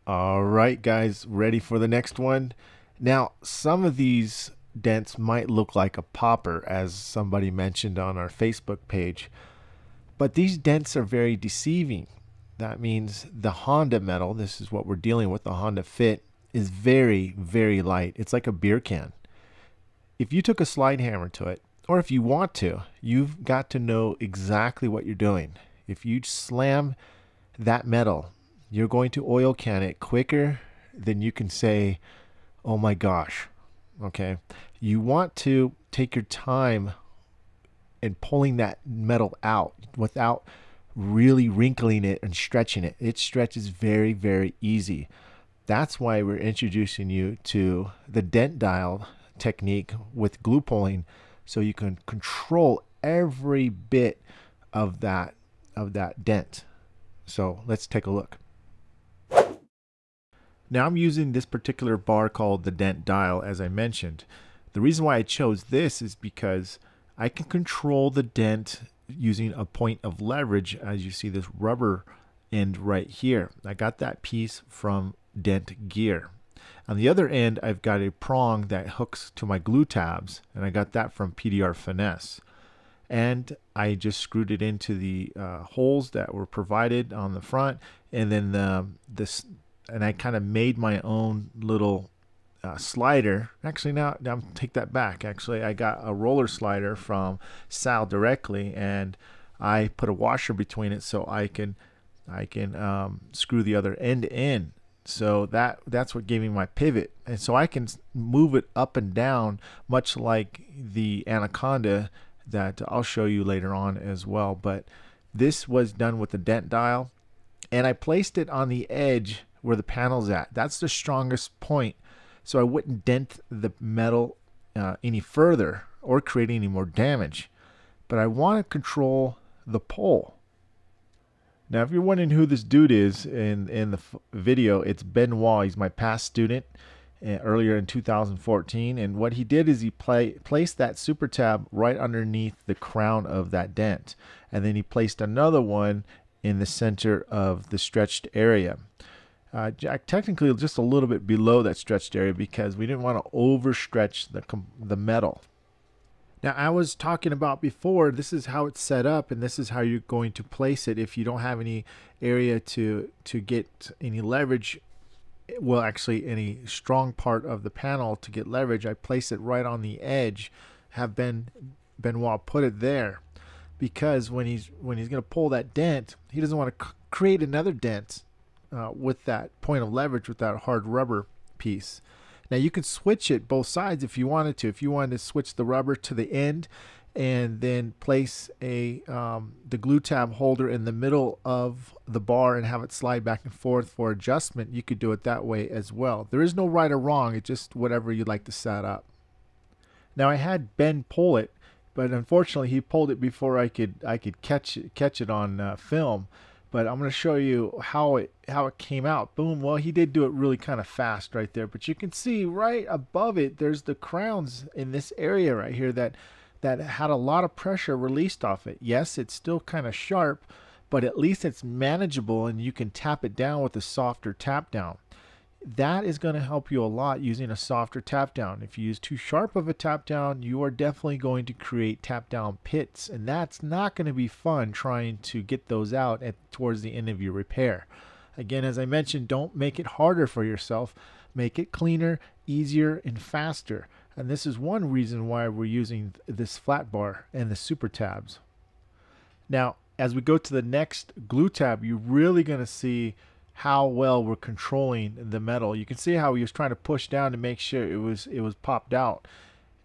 All right, guys, ready for the next one? Now, some of these dents might look like a popper, as somebody mentioned on our Facebook page, but these dents are very deceiving. That means the Honda metal, this is what we're dealing with, the Honda Fit, is very, very light. It's like a beer can. If you took a slide hammer to it, or if you want to, you've got to know exactly what you're doing. If you slam that metal, you're going to oil can it quicker than you can say, oh my gosh. Okay. You want to take your time in pulling that metal out without really wrinkling it and stretching it. It stretches very, very easy. That's why we're introducing you to the dent dial technique with glue pulling, so you can control every bit of that dent. So let's take a look. Now I'm using this particular bar called the Dent dial, as I mentioned. The reason why I chose this is because I can control the dent using a point of leverage. As you see this rubber end right here, I got that piece from Dent Gear. On the other end, I've got a prong that hooks to my glue tabs, and I got that from PDR Finesse. And I just screwed it into the holes that were provided on the front, and then and I kind of made my own little slider. Actually, now I'm take that back. Actually, I got a roller slider from Sal directly, and I put a washer between it so I can screw the other end in. So that's what gave me my pivot, and so I can move it up and down, much like the Anaconda that I'll show you later on as well. But this was done with the dent dial, and I placed it on the edge where the panel's at. That's the strongest point, so I wouldn't dent the metal any further or create any more damage. But I want to control the pull. Now, if you're wondering who this dude is in the video, it's Benoit. He's my past student earlier in 2014, and what he did is he placed that super tab right underneath the crown of that dent, and then he placed another one in the center of the stretched area. Technically just a little bit below that stretched area, because we didn't want to overstretch the metal. Now, I was talking about before, this is how it's set up, and this is how you're going to place it if you don't have any area to get any leverage. Well, actually, any strong part of the panel to get leverage. I place it right on the edge, have Benoit put it there, because when he's going to pull that dent, he doesn't want to create another dent with that point of leverage with that hard rubber piece. Now you can switch it both sides if you wanted to. If you wanted to switch the rubber to the end and then place the glue tab holder in the middle of the bar and have it slide back and forth for adjustment, you could do it that way as well. There is no right or wrong. It's just whatever you'd like to set up. Now I had Ben pull it, but unfortunately he pulled it before I could catch it on film. But I'm going to show you how it came out. Boom. Well, he did do it really kind of fast right there, but you can see right above it, there's the crowns in this area right here that had a lot of pressure released off it. Yes, it's still kind of sharp, but at least it's manageable, and you can tap it down with a softer tap down. That is going to help you a lot using a softer tap down. If you use too sharp of a tap down, you are definitely going to create tap down pits, and that's not going to be fun trying to get those out towards the end of your repair. Again, as I mentioned, don't make it harder for yourself. Make it cleaner, easier, and faster. And this is one reason why we're using this flat bar and the super tabs. Now, as we go to the next glue tab, you're really going to see how well we're controlling the metal. You can see how he was trying to push down to make sure it was popped out,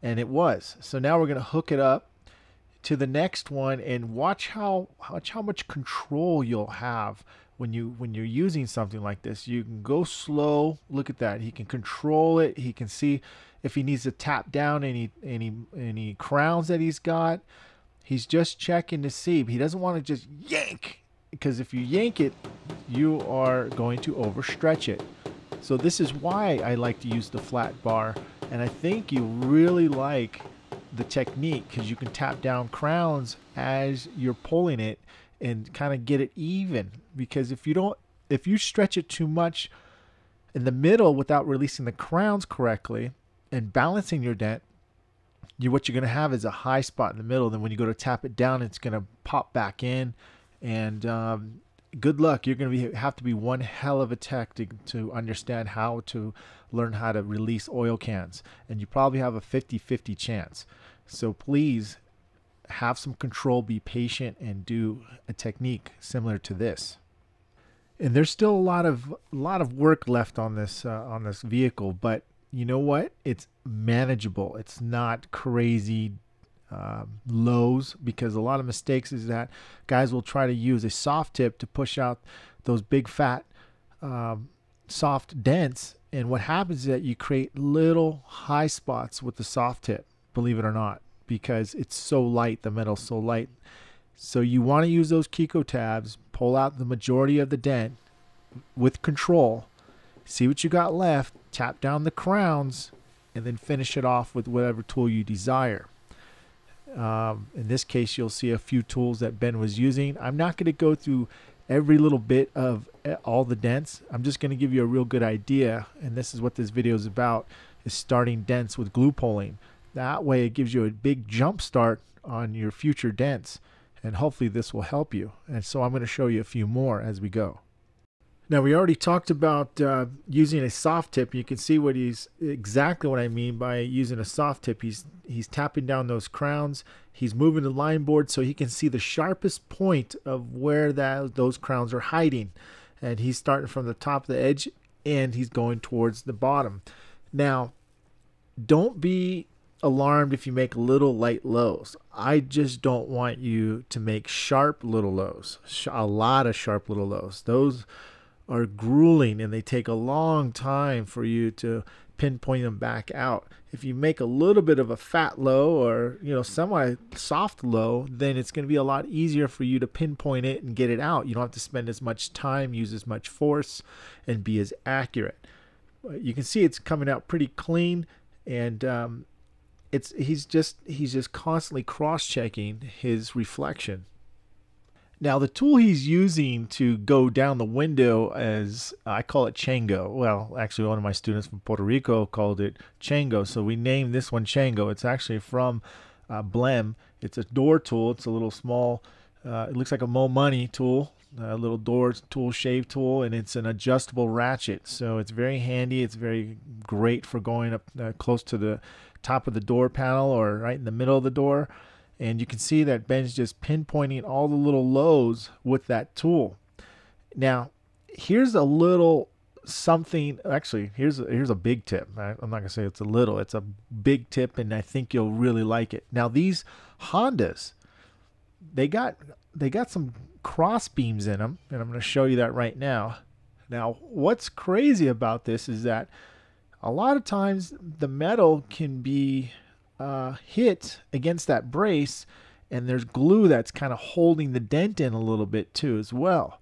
and it was. So now we're going to hook it up to the next one, and watch how much control you'll have when you're using something like this. You can go slow. Look at that. He can control it. He can see if he needs to tap down any crowns that he's got. He's just checking to see. He doesn't want to just yank, because if you yank it, you are going to overstretch it. So this is why I like to use the flat bar, and I think you really like the technique, because you can tap down crowns as you're pulling it and kind of get it even. Because if you stretch it too much, In the middle, without releasing the crowns correctly and balancing your dent, what you're going to have is a high spot in the middle. Then when you go to tap it down, it's going to pop back in. And good luck. You're going to have to be one hell of a tech to understand how to learn how to release oil cans. And you probably have a 50-50 chance. So please have some control, be patient, and do a technique similar to this. And there's still a lot of work left on this vehicle, but you know what? It's manageable. It's not crazy lows, because a lot of mistakes is that guys will try to use a soft tip to push out those big fat soft dents, and what happens is that you create little high spots with the soft tip, believe it or not, because it's so light, the metal's so light. So you want to use those Kiko tabs, pull out the majority of the dent with control, see what you got left, tap down the crowns, and then finish it off with whatever tool you desire. In this case, you'll see a few tools that Ben was using. I'm not going to go through every little bit of all the dents. I'm just going to give you a real good idea, and this is what this video is about, is starting dents with glue pulling. That way it gives you a big jump start on your future dents, and hopefully this will help you. And so I'm going to show you a few more as we go. Now, we already talked about using a soft tip. You can see exactly what I mean by using a soft tip. He's tapping down those crowns. He's moving the line board so he can see the sharpest point of where those crowns are hiding. And he's starting from the top of the edge and he's going towards the bottom. Now, don't be alarmed if you make little light lows. I just don't want you to make sharp little lows, a lot of sharp little lows. Those are grueling and they take a long time for you to pinpoint them back out. If you make a little bit of a fat low or semi soft low, then it's going to be a lot easier for you to pinpoint it and get it out. You don't have to spend as much time, use as much force, and be as accurate. You can see it's coming out pretty clean, and he's just constantly cross-checking his reflection. Now, the tool he's using to go down the window is, I call it Chango. Well, actually, one of my students from Puerto Rico called it Chango, so we named this one Chango. It's actually from Blem. It's a door tool. It's a little small, it looks like a Mo Money tool, a little door tool, shave tool, and it's an adjustable ratchet. So it's very handy. It's very great for going up close to the top of the door panel or right in the middle of the door. And you can see that Ben's just pinpointing all the little lows with that tool. Now, here's a little something. Actually, here's a big tip. I'm not gonna say it's a little. It's a big tip, and I think you'll really like it. Now, these Hondas, they got some cross beams in them, and I'm gonna show you that right now. Now, what's crazy about this is that a lot of times the metal can be hit against that brace, and there's glue that's kind of holding the dent in a little bit too as well.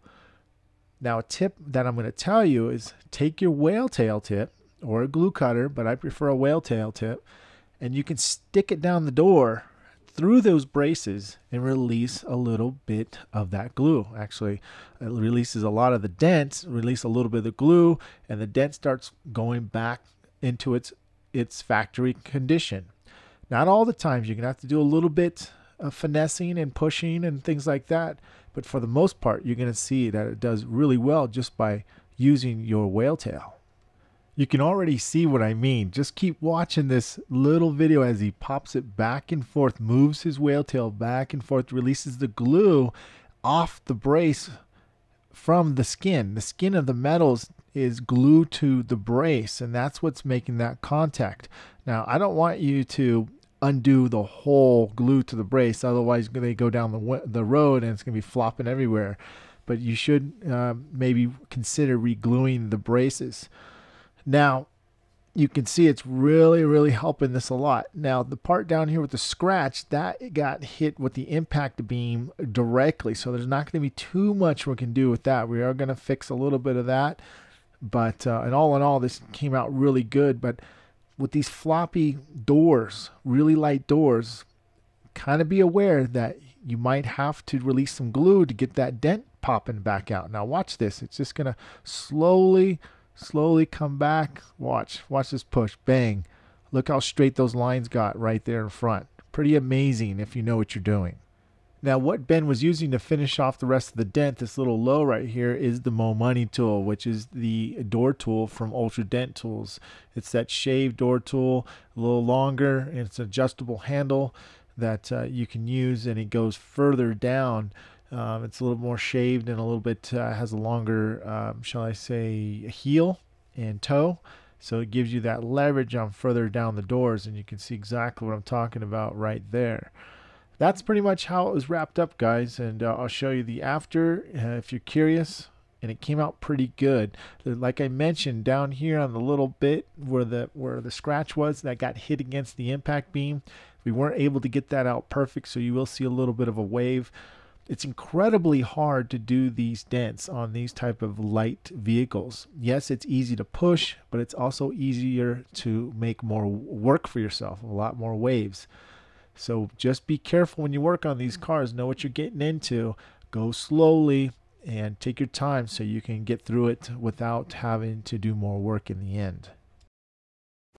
Now, a tip that I'm going to tell you is take your whale tail tip or a glue cutter, but I prefer a whale tail tip, and you can stick it down the door through those braces and release a little bit of that glue. Actually, it releases a lot of the dent, release a little bit of the glue, and the dent starts going back into its factory condition. Not all the times. You're going to have to do a little bit of finessing and pushing and things like that. But for the most part, you're going to see that it does really well just by using your whale tail. You can already see what I mean. Just keep watching this little video as he pops it back and forth, moves his whale tail back and forth, releases the glue off the brace from the skin. The skin of the metals is glued to the brace, and that's what's making that contact. Now, I don't want you to undo the whole glue to the brace, otherwise they go down the road and it's going to be flopping everywhere. But you should maybe consider re-gluing the braces. Now, you can see it's really helping this a lot. Now, the part down here with the scratch, that got hit with the impact beam directly, so there's not going to be too much we can do with that. We are going to fix a little bit of that, but and all in all, this came out really good. But with these floppy doors, really light doors, kind of be aware that you might have to release some glue to get that dent popping back out. Now watch this. It's just going to slowly Slowly come back. Watch this push. Bang. Look how straight those lines got right there in front. Pretty amazing if you know what you're doing. Now, what Ben was using to finish off the rest of the dent, this little low right here, is the Mo Money tool, which is the door tool from Ultra Dent Tools. It's that shaved door tool, a little longer, and it's an adjustable handle that you can use, and it goes further down. It's a little more shaved and a little bit has a longer, shall I say, heel and toe. So it gives you that leverage on further down the doors, and you can see exactly what I'm talking about right there. That's pretty much how it was wrapped up, guys, and I'll show you the after if you're curious. And it came out pretty good. Like I mentioned, down here on the little bit where the scratch was that got hit against the impact beam, we weren't able to get that out perfect, so you will see a little bit of a wave. It's incredibly hard to do these dents on these type of light vehicles. Yes, it's easy to push, but it's also easier to make more work for yourself, a lot more waves. So just be careful when you work on these cars. Know what you're getting into. Go slowly and take your time so you can get through it without having to do more work in the end.